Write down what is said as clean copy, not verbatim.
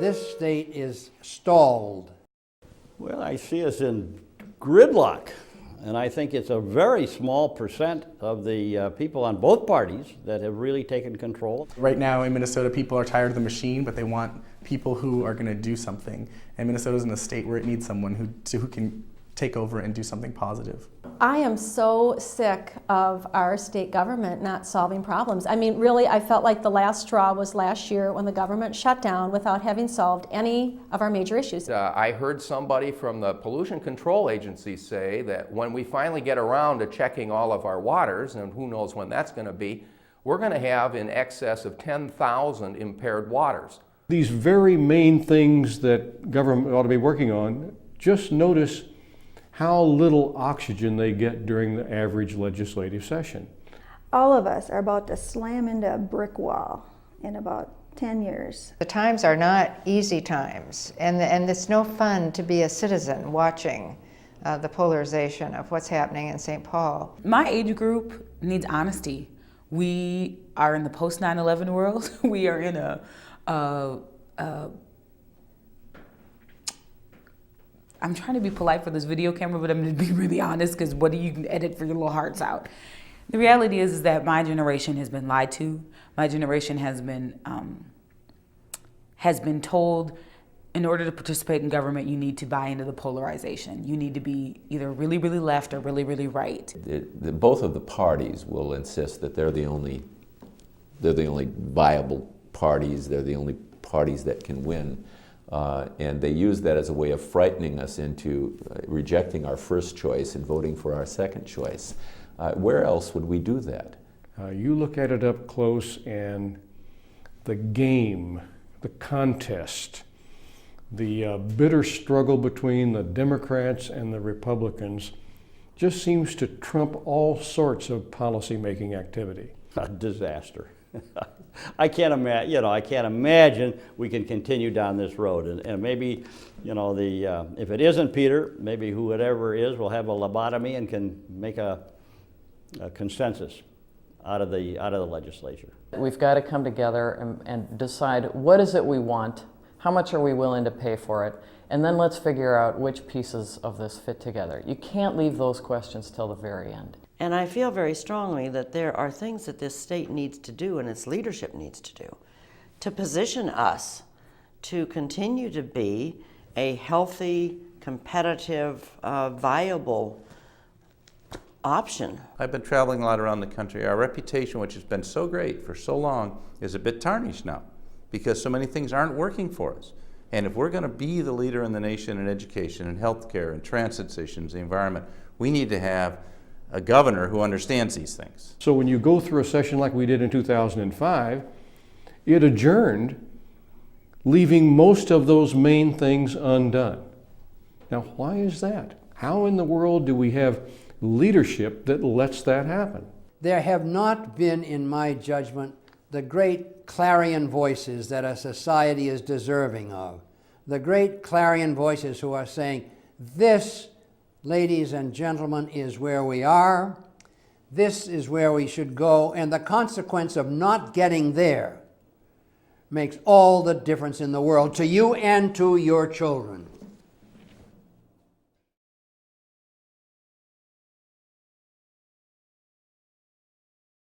This state is stalled. Well, I see us in gridlock, and I think it's a very small percent of the people on both parties that have really taken control. Right now in Minnesota, people are tired of the machine, but they want people who are going to do something. And Minnesota's in a state where it needs someone who can take over and do something positive. I am so sick of our state government not solving problems. I mean, really, I felt like the last straw was last year when the government shut down without having solved any of our major issues. I heard somebody from the Pollution Control Agency say that when we finally get around to checking all of our waters, and who knows when that's going to be, we're going to have in excess of 10,000 impaired waters. These very main things that government ought to be working on, just notice how little oxygen they get during the average legislative session. All of us are about to slam into a brick wall in about 10 years. The times are not easy times, and it's no fun to be a citizen watching the polarization of what's happening in St. Paul. My age group needs honesty. We are in the post 9/11 world. We are in I'm trying to be polite for this video camera, but I'm going to be really honest, because what do you edit for your little hearts out? The reality is that my generation has been lied to. My generation has been told, in order to participate in government, you need to buy into the polarization. You need to be either really, really left or really, really right. Both of the parties will insist that they're the only viable parties. They're the only parties that can win. And they use that as a way of frightening us into rejecting our first choice and voting for our second choice. Where else would we do that? You look at it up close, and the game, the contest, the bitter struggle between the Democrats and the Republicans just seems to trump all sorts of policy-making activity. A disaster. I can't imagine we can continue down this road, and maybe, if it isn't Peter, maybe whoever it is will have a lobotomy and can make a consensus out of the legislature. We've got to come together and decide what is it we want, how much are we willing to pay for it, and then let's figure out which pieces of this fit together. You can't leave those questions till the very end. And I feel very strongly that there are things that this state needs to do and its leadership needs to do to position us to continue to be a healthy, competitive, viable option. I've been traveling a lot around the country. Our reputation, which has been so great for so long, is a bit tarnished now because so many things aren't working for us. And if we're going to be the leader in the nation in education and healthcare and transit stations, the environment, we need to have a governor who understands these things. So when you go through a session like we did in 2005, it adjourned, leaving most of those main things undone. Now, why is that? How in the world do we have leadership that lets that happen? There have not been, in my judgment, the great clarion voices that a society is deserving of. The great clarion voices who are saying, this, ladies and gentlemen, is where we are. This is where we should go. And the consequence of not getting there makes all the difference in the world to you and to your children.